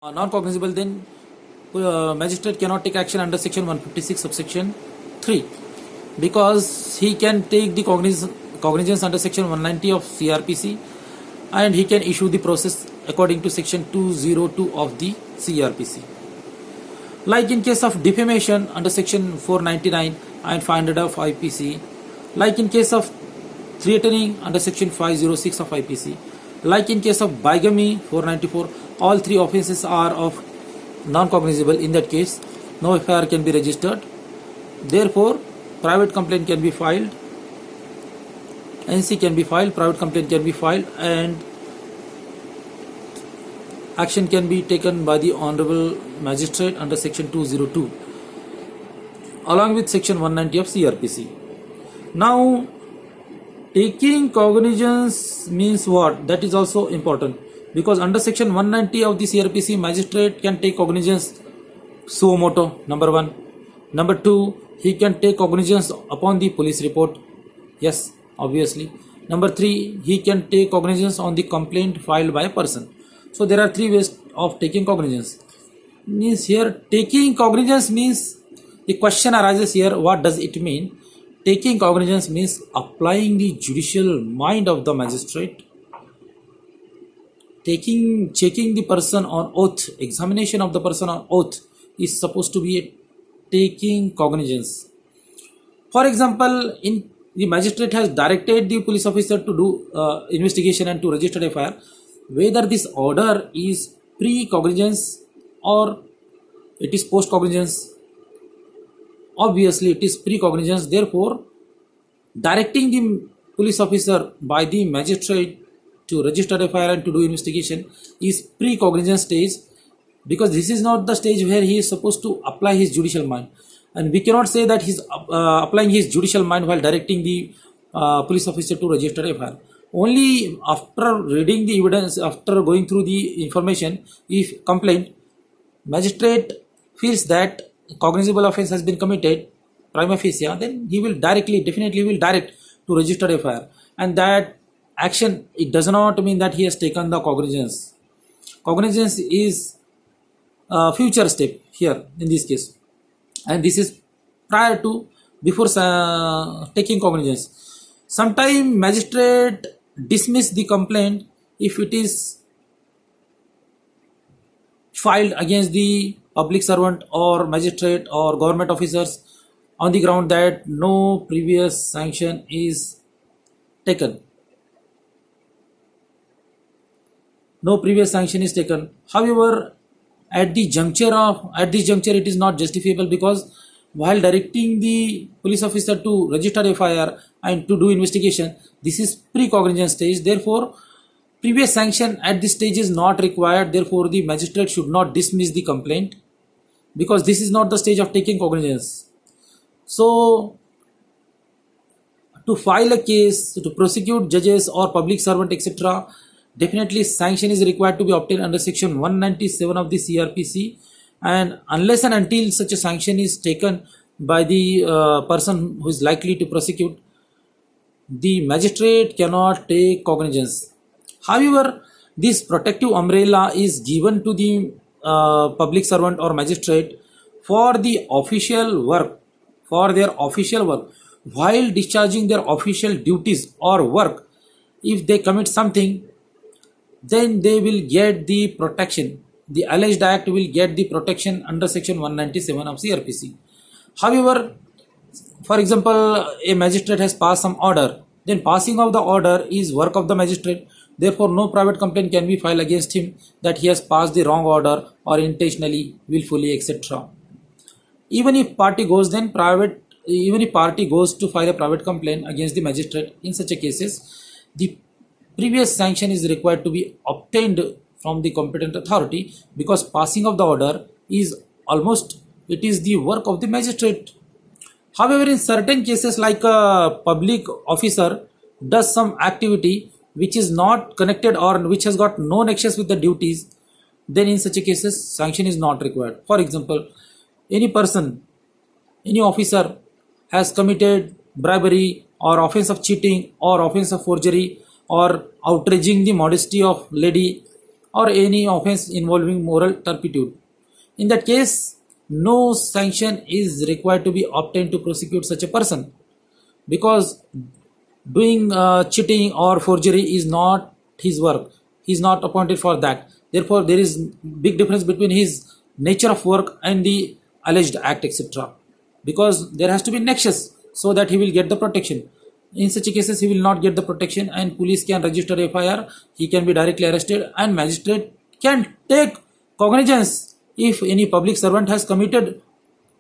Non-cognizable, then magistrate cannot take action under section 156 subsection 3 because he can take the cognizance under section 190 of CRPC and he can issue the process according to section 202 of the CRPC. Like in case of defamation under section 499 and 500 of IPC, like in case of threatening under section 506 of IPC, like in case of bigamy 494, all three offences are of non-cognizable. In that case, no FIR can be registered. Therefore, private complaint can be filed, NC can be filed, private complaint can be filed, and action can be taken by the Honorable Magistrate under section 202 along with section 190 of CRPC. Now, taking cognizance means what? That is also important, because under section 190 of the CRPC, magistrate can take cognizance suo moto, number one. Number two, he can take cognizance upon the police report. Yes, obviously. Number three, he can take cognizance on the complaint filed by a person. So there are three ways of taking cognizance. Means here, taking cognizance means, the question arises here, what does it mean? Taking cognizance means applying the judicial mind of the magistrate, checking the person on oath, examination of the person on oath is supposed to be a taking cognizance. For example, in the magistrate has directed the police officer to do investigation and to register a FIR. Whether this order is pre-cognizance or it is post-cognizance, obviously it is pre-cognizance. Therefore, directing the police officer by the magistrate to register a FIR and to do investigation is pre-cognizance stage, because this is not the stage where he is supposed to apply his judicial mind, and we cannot say that he is applying his judicial mind while directing the police officer to register a FIR. Only after reading the evidence, after going through the information, if complaint, magistrate feels that cognizable offence has been committed prima facie, then he will definitely will direct to register a FIR. And that action, it does not mean that he has taken the cognizance. Cognizance is a future step here in this case, and this is prior to, before taking cognizance. Sometime magistrate dismiss the complaint if it is filed against the public servant or magistrate or government officers on the ground that no previous sanction is taken. No previous sanction is taken. However, at this juncture it is not justifiable, because while directing the police officer to register a FIR and to do investigation, this is pre-cognizance stage. Therefore, previous sanction at this stage is not required. Therefore, the magistrate should not dismiss the complaint, because this is not the stage of taking cognizance. So, to file a case, to prosecute judges or public servant, etc., definitely sanction is required to be obtained under section 197 of the CRPC, and unless and until such a sanction is taken by the person who is likely to prosecute, the magistrate cannot take cognizance. However, this protective umbrella is given to the public servant or magistrate for the official work, for their official work, while discharging their official duties or work. If they commit something, then they will get the protection. The alleged act will get the protection under section 197 of CRPC. However, for example, a magistrate has passed some order, then passing of the order is work of the magistrate. Therefore, no private complaint can be filed against him that he has passed the wrong order or intentionally, willfully, etc. Even if party goes to file a private complaint against the magistrate, in such a cases, the previous sanction is required to be obtained from the competent authority, because passing of the order is it is the work of the magistrate. However, in certain cases, like a public officer does some activity which is not connected or which has got no nexus with the duties, then in such a cases sanction is not required. For example, any officer has committed bribery or offense of cheating or offense of forgery or outraging the modesty of lady or any offense involving moral turpitude. In that case, no sanction is required to be obtained to prosecute such a person, because doing cheating or forgery is not his work. He is not appointed for that. Therefore, there is big difference between his nature of work and the alleged act, etc. Because there has to be nexus so that he will get the protection. In such cases, he will not get the protection, and police can register FIR. He can be directly arrested, and magistrate can take cognizance if any public servant has committed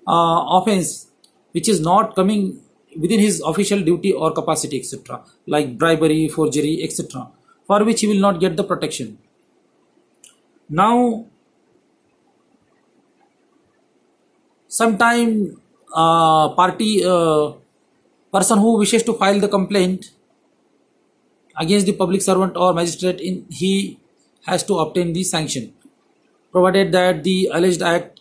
offense which is not coming within his official duty or capacity, etc., like bribery, forgery, etc., for which he will not get the protection. Now, sometime party person who wishes to file the complaint against the public servant or magistrate, he has to obtain the sanction, provided that the alleged act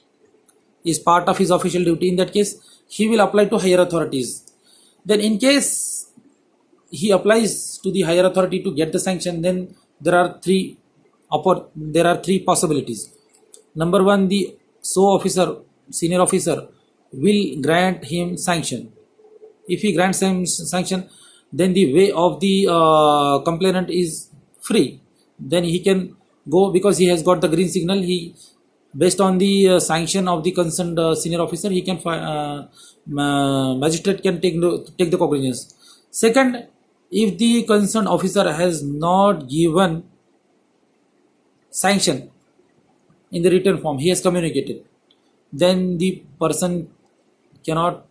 is part of his official duty. In that case, he will apply to higher authorities. Then in case he applies to the higher authority to get the sanction, then there are three possibilities. Number one, the senior officer will grant him sanction. If he grants him sanction, then the way of the complainant is free. Then he can go, because he has got the green signal. He, based on the sanction of the concerned senior officer, he can magistrate can take the cognizance. Second, if the concerned officer has not given sanction in the written form, he has communicated, then the person cannot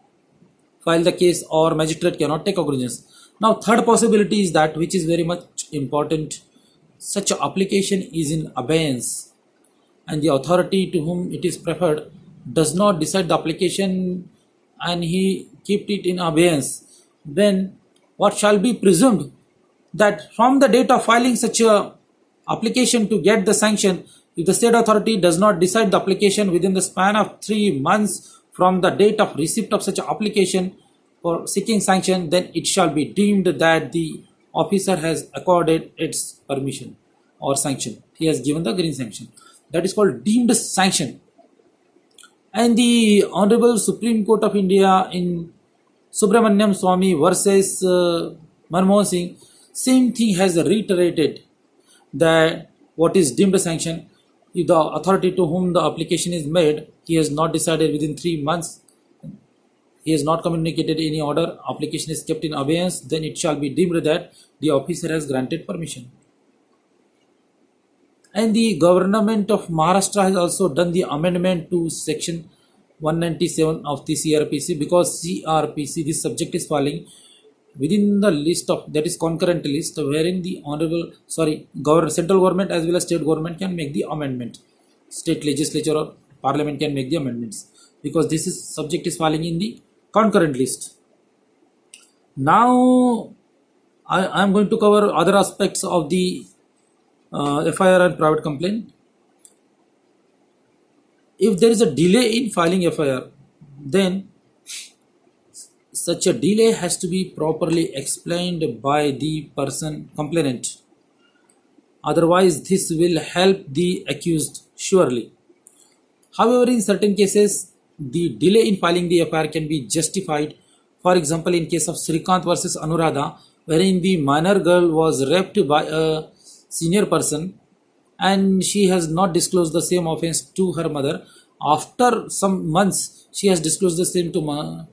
file the case, or magistrate cannot take cognizance. Now, third possibility is that, which is very much important: such application is in abeyance, and the authority to whom it is preferred does not decide the application, and he kept it in abeyance. Then what shall be presumed? That from the date of filing such a application to get the sanction, if the state authority does not decide the application within the span of 3 months from the date of receipt of such an application for seeking sanction, then it shall be deemed that the officer has accorded its permission or sanction. He has given the green sanction. That is called deemed sanction. And the Honorable Supreme Court of India in Subramaniam Swamy versus Manmohan Singh, same thing has reiterated that what is deemed sanction, if the authority to whom the application is made, he has not decided within 3 months, he has not communicated any order, application is kept in abeyance, then it shall be deemed that the officer has granted permission. And the government of Maharashtra has also done the amendment to section 197 of the CRPC, because CRPC, this subject is falling within the list of, that is concurrent list, wherein the central government as well as state government can make the amendment. State legislature or parliament can make the amendments, because this subject is falling in the concurrent list. Now, I am going to cover other aspects of the FIR and private complaint. If there is a delay in filing FIR, then such a delay has to be properly explained by the person complainant. Otherwise, this will help the accused surely. However, in certain cases, the delay in filing the FIR can be justified. For example, in case of Srikant versus Anuradha, wherein the minor girl was raped by a senior person, and she has not disclosed the same offense to her mother. After some months, she has disclosed the same to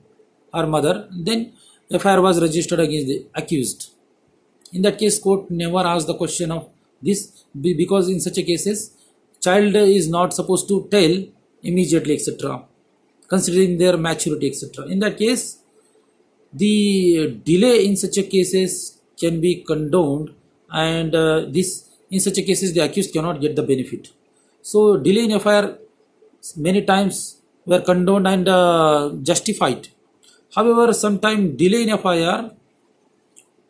her mother. Then FIR was registered against the accused. In that case, court never asked the question of this, because in such a cases, child is not supposed to tell immediately, etc., considering their maturity, etc. In that case, the delay in such a cases can be condoned, and in such a cases the accused cannot get the benefit. So delay in FIR many times were condoned and justified. However, sometimes delay in FIR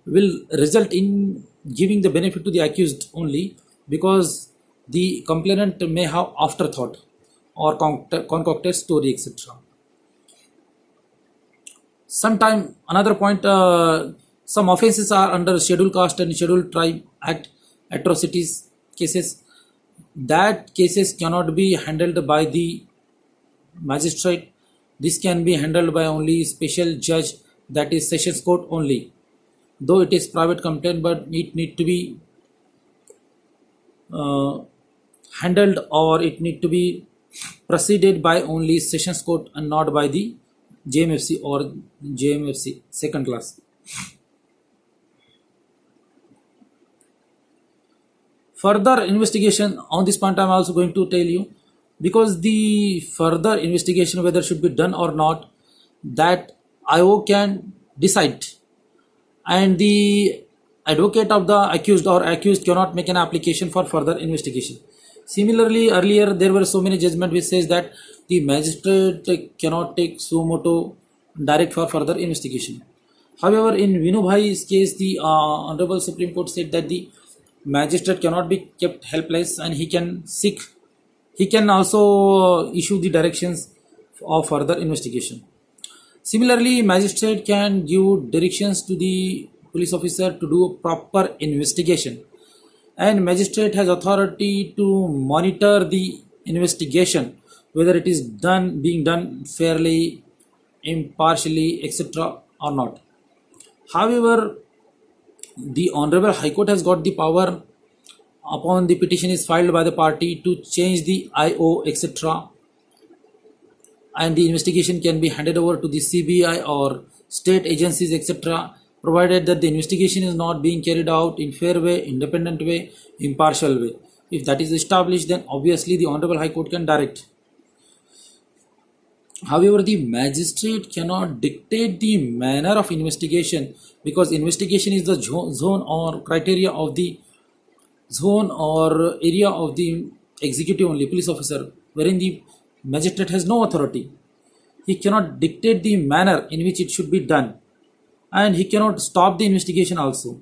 will result in giving the benefit to the accused only, because the complainant may have afterthought or concocted story, etc. Sometime another point, some offences are under Scheduled Caste and Scheduled Tribe Act atrocities cases. that cases cannot be handled by the magistrate. This can be handled by only special judge, that is sessions court only. Though it is private complaint, but it need to be uh, handled, or it need to be proceeded by only sessions court and not by the JMFC or JMFC second class. Further investigation on this point, I'm also going to tell you, because the further investigation whether should be done or not, that IO can decide, and the advocate of the accused or accused cannot make an application for further investigation. Similarly, earlier there were so many judgment which says that the magistrate cannot take suo motu direct for further investigation. However, in Vinu Bhai's case, the Honorable Supreme Court said that the magistrate cannot be kept helpless, and he can seek, he can also issue the directions of further investigation. Similarly, magistrate can give directions to the police officer to do a proper investigation, and magistrate has authority to monitor the investigation whether it is done being done fairly, impartially, etc. or not. However, the Honorable High Court has got the power upon the petition is filed by the party to change the IO, etc., and the investigation can be handed over to the CBI or state agencies, etc., provided that the investigation is not being carried out in fair way, independent way, impartial way. If that is established, then obviously the Honorable High Court can direct. However, the magistrate cannot dictate the manner of investigation, because investigation is the zone or criteria of the zone or area of the executive only, police officer, wherein the magistrate has no authority. He cannot dictate the manner in which it should be done, and he cannot stop the investigation also.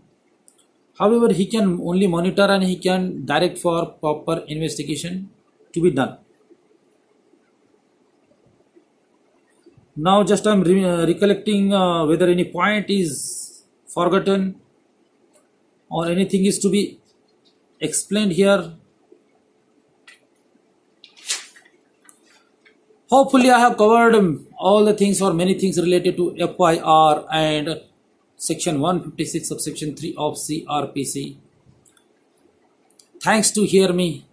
However, he can only monitor and he can direct for proper investigation to be done. Now, just I'm recollecting whether any point is forgotten or anything is to be explained here. Hopefully, I have covered all the things or many things related to FIR and section 156 subsection 3 of CRPC. Thanks to hear me.